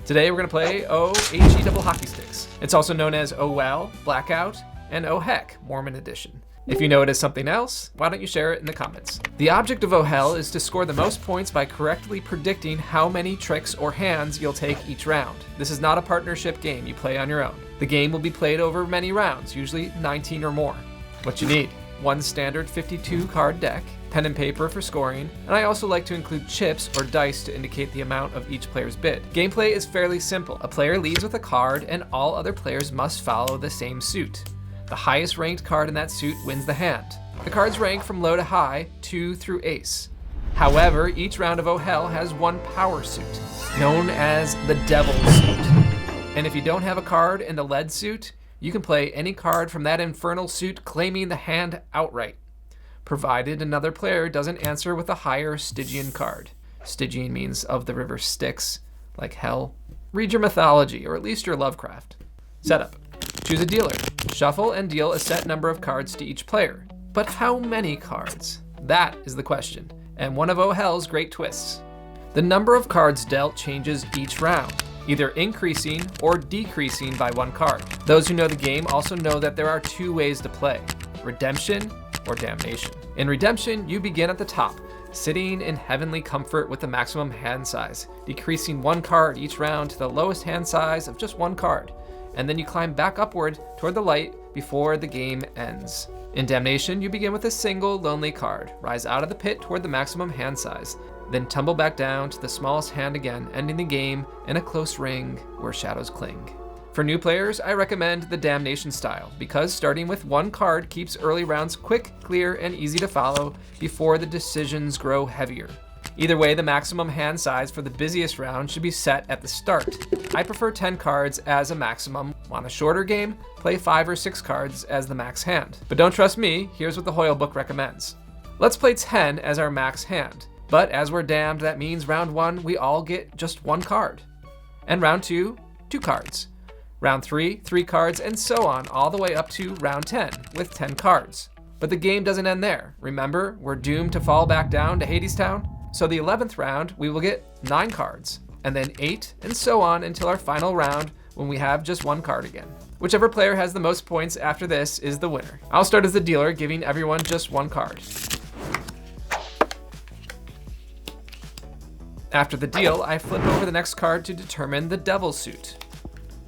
Today we're going to play O-H-E double hockey sticks. It's also known as Oh Well, Blackout, and Oh Heck, Mormon edition. If you know it as something else, why don't you share it in the comments? The object of Oh Hell is to score the most points by correctly predicting how many tricks or hands you'll take each round. This is not a partnership game you play on your own. The game will be played over many rounds, usually 19 or more. What you need: one standard 52 card deck, pen and paper for scoring, and I also like to include chips or dice to indicate the amount of each player's bid. Gameplay is fairly simple. A player leads with a card and all other players must follow the same suit. The highest ranked card in that suit wins the hand. The cards rank from low to high, 2 through ace. However, each round of Oh Hell has one power suit, known as the Devil suit. And if you don't have a card in the lead suit, you can play any card from that infernal suit claiming the hand outright, provided another player doesn't answer with a higher Stygian card. Stygian means of the river Styx, like hell. Read your mythology, or at least your Lovecraft. Setup. Choose a dealer. Shuffle and deal a set number of cards to each player. But how many cards? That is the question, and one of Oh Hell's great twists. The number of cards dealt changes each round, either increasing or decreasing by one card. Those who know the game also know that there are two ways to play: redemption or damnation. In redemption, you begin at the top, sitting in heavenly comfort with the maximum hand size, decreasing one card each round to the lowest hand size of just one card, and then you climb back upward toward the light before the game ends. In damnation, you begin with a single lonely card, rise out of the pit toward the maximum hand size, then tumble back down to the smallest hand again, ending the game in a close ring where shadows cling. For new players, I recommend the Damnation style, because starting with one card keeps early rounds quick, clear, and easy to follow before the decisions grow heavier. Either way, the maximum hand size for the busiest round should be set at the start. I prefer 10 cards as a maximum. On a shorter game, play 5 or 6 cards as the max hand. But don't trust me, here's what the Hoyle book recommends. Let's play 10 as our max hand. But as we're damned, that means round 1, we all get just 1 card. And round 2, 2 cards. Round 3, 3 cards, and so on, all the way up to round 10, with 10 cards. But the game doesn't end there. Remember, we're doomed to fall back down to Hadestown? So the 11th round, we will get 9 cards, and then 8, and so on until our final round when we have just 1 card again. Whichever player has the most points after this is the winner. I'll start as the dealer, giving everyone just 1 card. After the deal, I flip over the next card to determine the Devil's suit.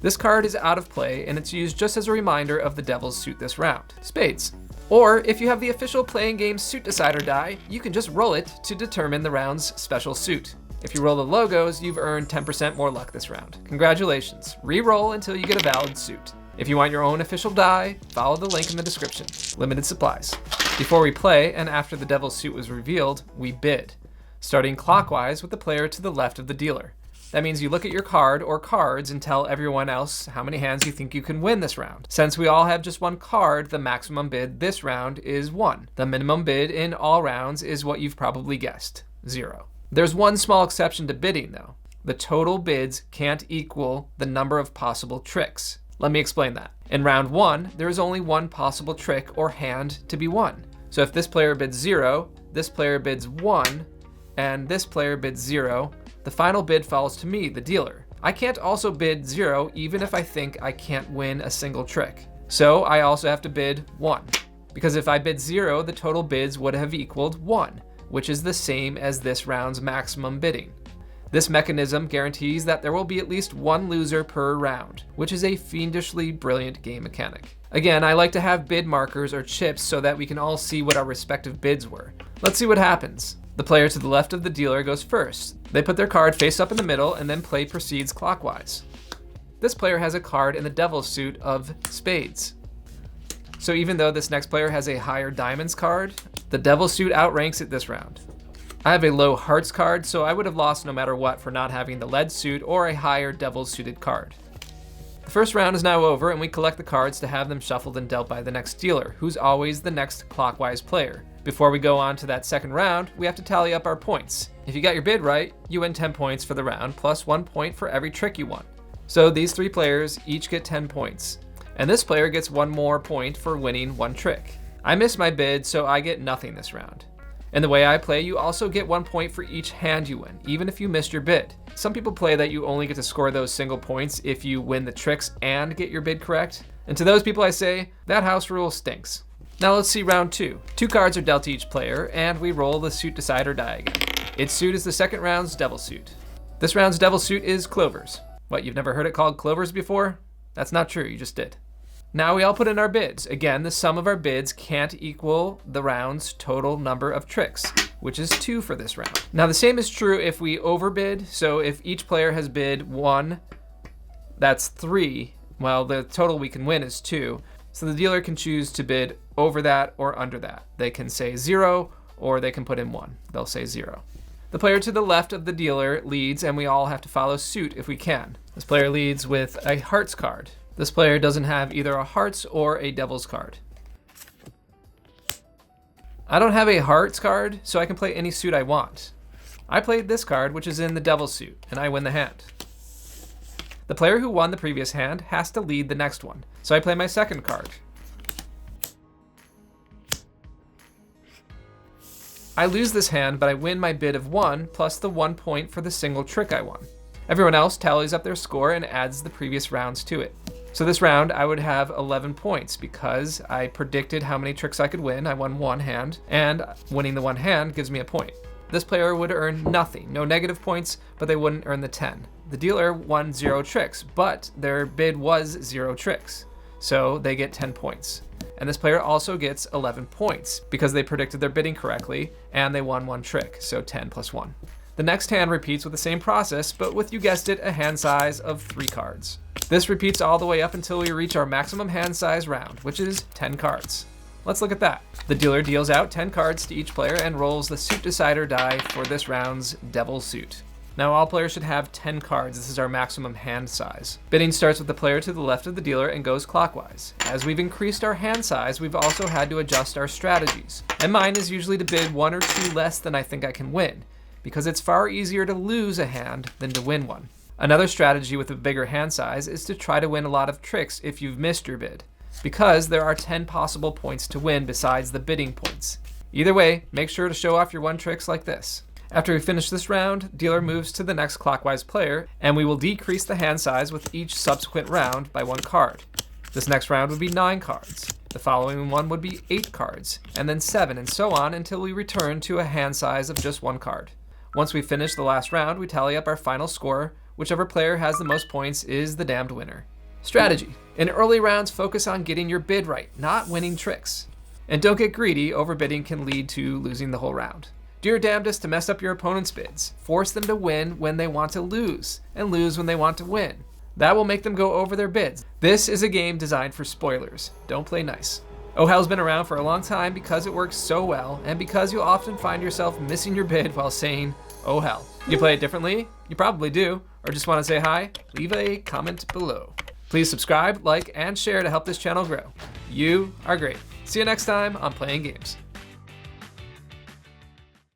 This card is out of play, and it's used just as a reminder of the Devil's suit this round: spades. Or if you have the official playing game suit decider die, you can just roll it to determine the round's special suit. If you roll the logos, you've earned 10% more luck this round. Congratulations, re-roll until you get a valid suit. If you want your own official die, follow the link in the description. Limited supplies. Before we play, and after the Devil's suit was revealed, we bid, starting clockwise with the player to the left of the dealer. That means you look at your card or cards and tell everyone else how many hands you think you can win this round. Since we all have just 1 card, the maximum bid this round is 1. The minimum bid in all rounds is what you've probably guessed: 0. There's one small exception to bidding though. The total bids can't equal the number of possible tricks. Let me explain that. In round 1, there is only 1 possible trick or hand to be won. So if this player bids 0, this player bids 1, and this player bids 0, the final bid falls to me, the dealer. I can't also bid 0 even if I think I can't win a single trick. So I also have to bid 1. Because if I bid 0, the total bids would have equaled 1, which is the same as this round's maximum bidding. This mechanism guarantees that there will be at least 1 loser per round, which is a fiendishly brilliant game mechanic. Again, I like to have bid markers or chips so that we can all see what our respective bids were. Let's see what happens. The player to the left of the dealer goes first. They put their card face up in the middle, and then play proceeds clockwise. This player has a card in the Devil's suit of spades. So even though this next player has a higher diamonds card, the Devil's suit outranks it this round. I have a low hearts card, so I would have lost no matter what for not having the lead suit or a higher Devil's suited card. The first round is now over, and we collect the cards to have them shuffled and dealt by the next dealer, who's always the next clockwise player. Before we go on to that second round, we have to tally up our points. If you got your bid right, you win 10 points for the round, plus 1 point for every trick you won. So these 3 players each get 10 points, and this player gets 1 more point for winning 1 trick. I missed my bid, so I get nothing this round. In the way I play, you also get 1 point for each hand you win, even if you missed your bid. Some people play that you only get to score those single points if you win the tricks and get your bid correct. And to those people I say, that house rule stinks. Now let's see round 2. 2 cards are dealt to each player, and we roll the suit decider die again. Its suit is the second round's devil suit. This round's devil suit is clovers. What, you've never heard it called clovers before? That's not true, you just did. Now we all put in our bids. Again, the sum of our bids can't equal the round's total number of tricks, which is 2 for this round. Now the same is true if we overbid. So if each player has bid 1, that's 3. Well, the total we can win is 2. So the dealer can choose to bid over that or under that. They can say 0 or they can put in 1. They'll say 0. The player to the left of the dealer leads, and we all have to follow suit if we can. This player leads with a hearts card. This player doesn't have either a hearts or a devil's card. I don't have a hearts card, so I can play any suit I want. I played this card, which is in the devil's suit, and I win the hand. The player who won the previous hand has to lead the next one, so I play my second card. I lose this hand, but I win my bid of 1 plus the 1 point for the single trick I won. Everyone else tallies up their score and adds the previous rounds to it. So this round I would have 11 points because I predicted how many tricks I could win. I won 1 hand, and winning the 1 hand gives me a point. This player would earn nothing, no negative points, but they wouldn't earn the 10. The dealer won 0 tricks, but their bid was 0 tricks, so they get 10 points. And this player also gets 11 points because they predicted their bidding correctly and they won 1 trick, so 10 plus 1. The next hand repeats with the same process, but with, you guessed it, a hand size of 3 cards. This repeats all the way up until we reach our maximum hand size round, which is 10 cards. Let's look at that. The dealer deals out 10 cards to each player and rolls the suit decider die for this round's devil suit. Now all players should have 10 cards. This is our maximum hand size. Bidding starts with the player to the left of the dealer and goes clockwise. As we've increased our hand size, we've also had to adjust our strategies. And mine is usually to bid 1 or 2 less than I think I can win, because it's far easier to lose a hand than to win one. Another strategy with a bigger hand size is to try to win a lot of tricks if you've missed your bid, because there are 10 possible points to win besides the bidding points. Either way, make sure to show off your 1 tricks like this. After we finish this round, dealer moves to the next clockwise player, and we will decrease the hand size with each subsequent round by 1 card. This next round would be 9 cards. The following one would be 8 cards, and then 7, and so on until we return to a hand size of just 1 card. Once we finish the last round, we tally up our final score. Whichever player has the most points is the damned winner. Strategy. In early rounds, focus on getting your bid right, not winning tricks. And don't get greedy. Overbidding can lead to losing the whole round. Do your damnedest to mess up your opponent's bids. Force them to win when they want to lose, and lose when they want to win. That will make them go over their bids. This is a game designed for spoilers. Don't play nice. Oh Hell's been around for a long time because it works so well, and because you often find yourself missing your bid while saying, oh hell. You play it differently? You probably do. Or just want to say hi? Leave a comment below. Please subscribe, like, and share to help this channel grow. You are great. See you next time on Playing Games.